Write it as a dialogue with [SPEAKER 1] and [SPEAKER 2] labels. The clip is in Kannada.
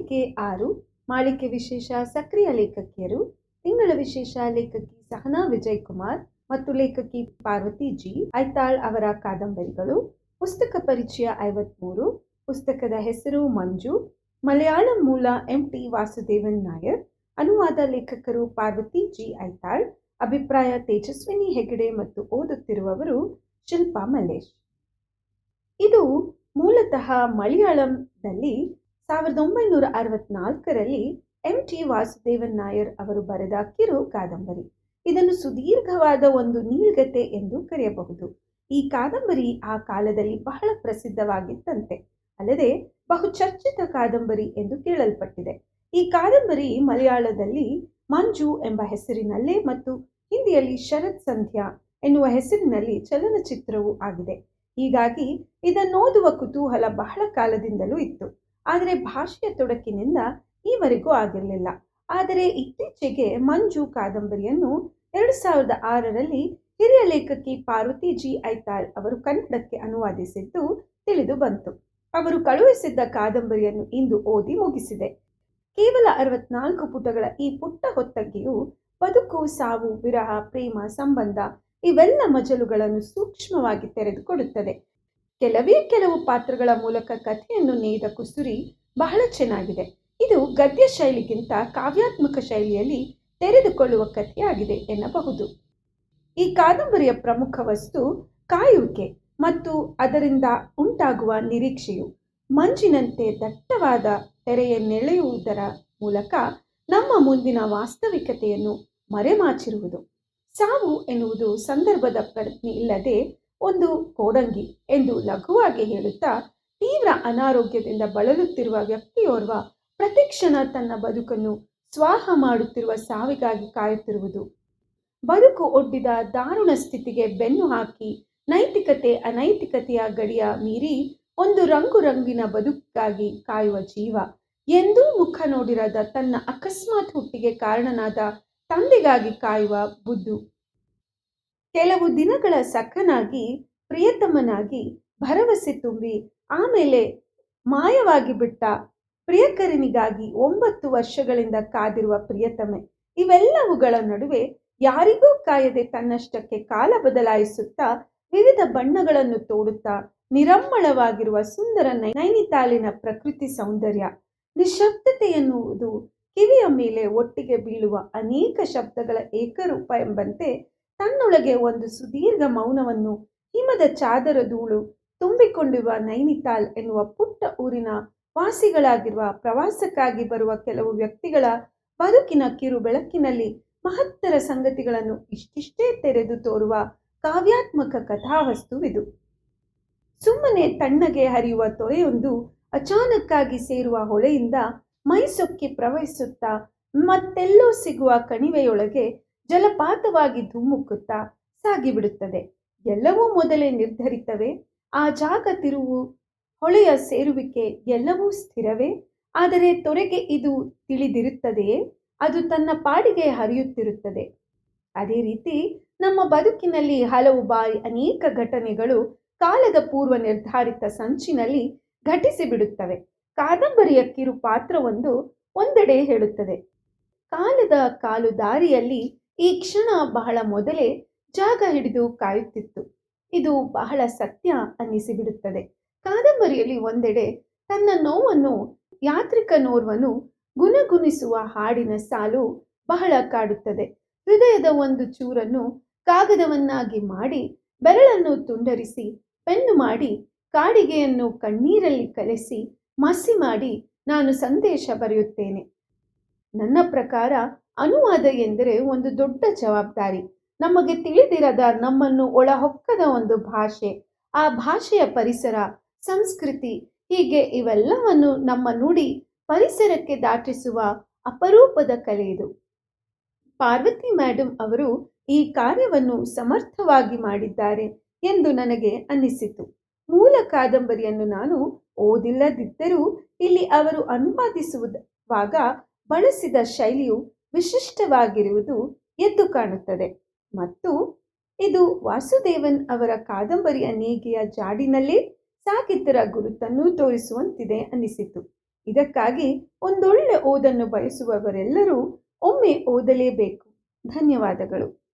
[SPEAKER 1] ಮಾಳಿಕೆ 6 ಮಾಳಿಕೆ ವಿಶೇಷ ಸಕ್ರಿಯ ಲೇಖಕಿಯರು ತಿಂಗಳ ವಿಶೇಷ ಲೇಖಕಿ ಸಹನಾ ವಿಜಯ್ ಕುಮಾರ್ ಮತ್ತು ಲೇಖಕಿ ಪಾರ್ವತಿ ಜಿ ಐತಾಳ್ ಅವರ ಕಾದಂಬರಿಗಳು. ಪುಸ್ತಕ ಪರಿಚಯ 53. ಪುಸ್ತಕದ ಹೆಸರು ಮಂಜು. ಮಲಯಾಳಂ ಮೂಲ ಟಿ ವಾಸುದೇವನ್ ನಾಯರ್. ಅನುವಾದ ಲೇಖಕರು ಪಾರ್ವತಿ ಜಿ ಐತಾಳ್. ಅಭಿಪ್ರಾಯ ತೇಜಸ್ವಿನಿ ಹೆಗಡೆ ಮತ್ತು ಓದುತ್ತಿರುವವರು ಶಿಲ್ಪಾ ಮಲ್ಲೇಶ್. ಇದು ಮೂಲತಃ ಮಲಯಾಳಂನಲ್ಲಿ 1964ರಲ್ಲಿ ಟಿ ವಾಸುದೇವನ್ ನಾಯರ್ ಅವರು ಬರೆದ ಕಿರು ಕಾದಂಬರಿ. ಇದನ್ನು ಸುದೀರ್ಘವಾದ ಒಂದು ನೀಳ್ಗತೆ ಎಂದು ಕರೆಯಬಹುದು. ಈ ಕಾದಂಬರಿ ಆ ಕಾಲದಲ್ಲಿ ಬಹಳ ಪ್ರಸಿದ್ಧವಾಗಿತ್ತಂತೆ. ಅಲ್ಲದೆ ಬಹುಚರ್ಚಿತ ಕಾದಂಬರಿ ಎಂದು ಕೇಳಲ್ಪಟ್ಟಿದೆ. ಈ ಕಾದಂಬರಿ ಮಲಯಾಳದಲ್ಲಿ ಮಂಜು ಎಂಬ ಹೆಸರಿನಲ್ಲೇ ಮತ್ತು ಹಿಂದಿಯಲ್ಲಿ ಶರತ್ ಸಂಧ್ಯಾ ಎನ್ನುವ ಹೆಸರಿನಲ್ಲಿ ಚಲನಚಿತ್ರವೂ ಆಗಿದೆ. ಹೀಗಾಗಿ ಇದನ್ನೋದುವ ಕುತೂಹಲ ಬಹಳ ಕಾಲದಿಂದಲೂ ಇತ್ತು. ಆದರೆ ಭಾಷೆಯ ತೊಡಕಿನಿಂದ ಈವರೆಗೂ ಆಗಿರಲಿಲ್ಲ. ಆದರೆ ಇತ್ತೀಚೆಗೆ ಮಂಜು ಕಾದಂಬರಿಯನ್ನು 2006ರಲ್ಲಿ ಹಿರಿಯ ಲೇಖಕಿ ಪಾರ್ವತಿ ಜಿ ಐತಾಳ್ ಅವರು ಕನ್ನಡಕ್ಕೆ ಅನುವಾದಿಸಿದ್ದು ತಿಳಿದು ಬಂತು. ಅವರು ಕಳುಹಿಸಿದ್ದ ಕಾದಂಬರಿಯನ್ನು ಇಂದು ಓದಿ ಮುಗಿಸಿದೆ. ಕೇವಲ 64 ಪುಟಗಳ ಈ ಪುಟ್ಟ ಹೊತ್ತಗೆಯು ಬದುಕು, ಸಾವು, ವಿರಹ, ಪ್ರೇಮ, ಸಂಬಂಧ ಇವೆಲ್ಲ ಮಜಲುಗಳನ್ನು ಸೂಕ್ಷ್ಮವಾಗಿ ತೆರೆದುಕೊಡುತ್ತದೆ. ಕೆಲವು ಪಾತ್ರಗಳ ಮೂಲಕ ಕಥೆಯನ್ನು ನೇಯ್ದ ಕುಸುರಿ ಬಹಳ ಚೆನ್ನಾಗಿದೆ. ಇದು ಗದ್ಯ ಶೈಲಿಗಿಂತ ಕಾವ್ಯಾತ್ಮಕ ಶೈಲಿಯಲ್ಲಿ ತೆರೆದುಕೊಳ್ಳುವ ಕಥೆಯಾಗಿದೆ ಎನ್ನಬಹುದು. ಈ ಕಾದಂಬರಿಯ ಪ್ರಮುಖ ವಸ್ತು ಕಾಯುವಿಕೆ ಮತ್ತು ಅದರಿಂದ ಉಂಟಾಗುವ ನಿರೀಕ್ಷೆಯು ಮಂಜಿನಂತೆ ದಟ್ಟವಾದ ತೆರೆಯನ್ನೆಳೆಯುವುದರ ಮೂಲಕ ನಮ್ಮ ಮುಂದಿನ ವಾಸ್ತವಿಕತೆಯನ್ನು ಮರೆಮಾಚಿರುವುದು. ಸಾವು ಎನ್ನುವುದು ಸಂದರ್ಭದ ಪ್ರಜ್ಞೆ ಇಲ್ಲದೆ ಒಂದು ಕೋಡಂಗಿ ಎಂದು ಲಘುವಾಗಿ ಹೇಳುತ್ತಾ, ತೀವ್ರ ಅನಾರೋಗ್ಯದಿಂದ ಬಳಲುತ್ತಿರುವ ವ್ಯಕ್ತಿಯೋರ್ವ ಪ್ರತಿಕ್ಷಣ ತನ್ನ ಬದುಕನ್ನು ಸ್ವಾಹ ಮಾಡುತ್ತಿರುವ ಸಾವಿಗಾಗಿ ಕಾಯುತ್ತಿರುವುದು. ಬದುಕು ಒಡ್ಡಿದ ದಾರುಣ ಸ್ಥಿತಿಗೆ ಬೆನ್ನು ಹಾಕಿ ನೈತಿಕತೆ ಅನೈತಿಕತೆಯ ಗಡಿಯ ಮೀರಿ ಒಂದು ರಂಗಿನ ಬದುಕಿಗಾಗಿ ಕಾಯುವ ಜೀವ. ಎಂದೂ ಮುಖ ನೋಡಿರದ ತನ್ನ ಅಕಸ್ಮಾತ್ ಹುಟ್ಟಿಗೆ ಕಾರಣನಾದ ತಂದೆಗಾಗಿ ಕಾಯುವ ಬುದ್ಧು. ಕೆಲವು ದಿನಗಳ ಸಖನಾಗಿ ಪ್ರಿಯತಮನಾಗಿ ಭರವಸೆ ತುಂಬಿ ಆಮೇಲೆ ಮಾಯವಾಗಿ ಬಿಟ್ಟ ಪ್ರಿಯಕರನಿಗಾಗಿ 9 ವರ್ಷಗಳಿಂದ ಕಾದಿರುವ ಪ್ರಿಯತಮೆ. ಇವೆಲ್ಲವುಗಳ ನಡುವೆ ಯಾರಿಗೂ ಕಾಯದೆ ತನ್ನಷ್ಟಕ್ಕೆ ಕಾಲ ಬದಲಾಯಿಸುತ್ತಾ ವಿವಿಧ ಬಣ್ಣಗಳನ್ನು ತೋಡುತ್ತಾ ನಿರಮ್ಮಳವಾಗಿರುವ ಸುಂದರ ನೈನಿತಾಲಿನ ಪ್ರಕೃತಿ ಸೌಂದರ್ಯ. ನಿಶಬ್ದತೆ ಎನ್ನುವುದು ಕಿವಿಯ ಮೇಲೆ ಒಟ್ಟಿಗೆ ಬೀಳುವ ಅನೇಕ ಶಬ್ದಗಳ ಏಕರೂಪ ಎಂಬಂತೆ ತನ್ನೊಳಗೆ ಒಂದು ಸುದೀರ್ಘ ಮೌನವನ್ನು ಹಿಮದ ಚಾದರ ಧೂಳು ತುಂಬಿಕೊಂಡಿರುವ ನೈನಿತಾಲ್ ಎನ್ನುವ ಪುಟ್ಟ ಊರಿನ ವಾಸಿಗಳಾಗಿರುವ ಪ್ರವಾಸಕ್ಕಾಗಿ ಬರುವ ಕೆಲವು ವ್ಯಕ್ತಿಗಳ ಬದುಕಿನ ಕಿರು ಬೆಳಕಿನಲ್ಲಿ ಮಹತ್ತರ ಸಂಗತಿಗಳನ್ನು ಇಷ್ಟಿಷ್ಟೇ ತೆರೆದು ತೋರುವ ಕಾವ್ಯಾತ್ಮಕ ಕಥಾವಸ್ತುವಿದು. ಸುಮ್ಮನೆ ತಣ್ಣಗೆ ಹರಿಯುವ ತೊರೆಯೊಂದು ಅಚಾನಕ್ಕಾಗಿ ಸೇರುವ ಹೊಳೆಯಿಂದ ಮೈಸೊಕ್ಕಿ ಪ್ರವಹಿಸುತ್ತಾ ಮತ್ತೆಲ್ಲೋ ಸಿಗುವ ಕಣಿವೆಯೊಳಗೆ ಜಲಪಾತವಾಗಿ ಧುಮ್ಮುಕ್ಕುತ್ತಾ ಸಾಗಿಬಿಡುತ್ತದೆ. ಎಲ್ಲವೂ ಮೊದಲೇ ನಿರ್ಧರಿತವೇ. ಆ ಜಾಗ ತಿರುವು, ಹೊಳೆಯ ಸೇರುವಿಕೆ ಎಲ್ಲವೂ ಸ್ಥಿರವೇ. ಆದರೆ ತೊರೆಗೆ ಇದು ತಿಳಿದಿರುತ್ತದೆಯೇ? ಅದು ತನ್ನ ಪಾಡಿಗೆ ಹರಿಯುತ್ತಿರುತ್ತದೆ. ಅದೇ ರೀತಿ ನಮ್ಮ ಬದುಕಿನಲ್ಲಿ ಹಲವು ಬಾರಿ ಅನೇಕ ಘಟನೆಗಳು ಕಾಲದ ಪೂರ್ವ ನಿರ್ಧಾರಿತ ಸಂಚಿನಲ್ಲಿ ಘಟಿಸಿಬಿಡುತ್ತವೆ. ಕಾದಂಬರಿಯ ಕಿರು ಪಾತ್ರವೊಂದು ಒಂದೆಡೆ ಹೇಳುತ್ತದೆ, ಕಾಲದ ಕಾಲು ದಾರಿಯಲ್ಲಿ ಈ ಕ್ಷಣ ಬಹಳ ಮೊದಲೇ ಜಾಗ ಹಿಡಿದು ಕಾಯುತ್ತಿತ್ತು. ಇದು ಬಹಳ ಸತ್ಯ ಅನ್ನಿಸಿಬಿಡುತ್ತದೆ. ಕಾದಂಬರಿಯಲ್ಲಿ ಒಂದೆಡೆ ತನ್ನ ನೋವನ್ನು ಯಾತ್ರಿಕನೋರ್ವನು ಗುಣಗುಣಿಸುವ ಹಾಡಿನ ಸಾಲು ಬಹಳ ಕಾಡುತ್ತದೆ. ಹೃದಯದ ಒಂದು ಚೂರನ್ನು ಕಾಗದವನ್ನಾಗಿ ಮಾಡಿ ಬೆರಳನ್ನು ತುಂಡರಿಸಿ ಪೆನ್ನು ಮಾಡಿ ಕಾಡಿಗೆಯನ್ನು ಕಣ್ಣೀರಲ್ಲಿ ಕಲೆಸಿ ಮಸಿ ಮಾಡಿ ನಾನು ಸಂದೇಶ ಬರೆಯುತ್ತೇನೆ. ನನ್ನ ಪ್ರಕಾರ ಅನುವಾದ ಎಂದರೆ ಒಂದು ದೊಡ್ಡ ಜವಾಬ್ದಾರಿ. ನಮಗೆ ತಿಳಿದಿರದ, ನಮ್ಮನ್ನು ಒಳಹೊಕ್ಕದ ಒಂದು ಭಾಷೆ, ಆ ಭಾಷೆಯ ಪರಿಸರ, ಸಂಸ್ಕೃತಿ, ಹೀಗೆ ಇವೆಲ್ಲವನ್ನು ನಮ್ಮ ನುಡಿ ಪರಿಸರಕ್ಕೆ ದಾಟಿಸುವ ಅಪರೂಪದ ಕಲೆ ಇದು. ಪಾರ್ವತಿ ಮೇಡಂ ಅವರು ಈ ಕಾರ್ಯವನ್ನು ಸಮರ್ಥವಾಗಿ ಮಾಡಿದ್ದಾರೆ ಎಂದು ನನಗೆ ಅನ್ನಿಸಿತು. ಮೂಲ ಕಾದಂಬರಿಯನ್ನು ನಾನು ಓದಿಲ್ಲದಿದ್ದರೂ ಇಲ್ಲಿ ಅವರು ಅನುವಾದಿಸುವಾಗ ಬಳಸಿದ ಶೈಲಿಯು ವಿಶಿಷ್ಟವಾಗಿರುವುದು ಎದ್ದು ಕಾಣುತ್ತದೆ ಮತ್ತು ಇದು ವಾಸುದೇವನ್ ಅವರ ಕಾದಂಬರಿಯ ನೇಯ್ಗೆಯ ಜಾಡಿನಲ್ಲೇ ಸಾಗಿದ್ದರ ಗುರುತನ್ನೂ ತೋರಿಸುವಂತಿದೆ ಅನ್ನಿಸಿತು. ಇದಕ್ಕಾಗಿ ಒಂದೊಳ್ಳೆ ಓದನ್ನು ಬಯಸುವವರೆಲ್ಲರೂ ಒಮ್ಮೆ ಓದಲೇಬೇಕು. ಧನ್ಯವಾದಗಳು.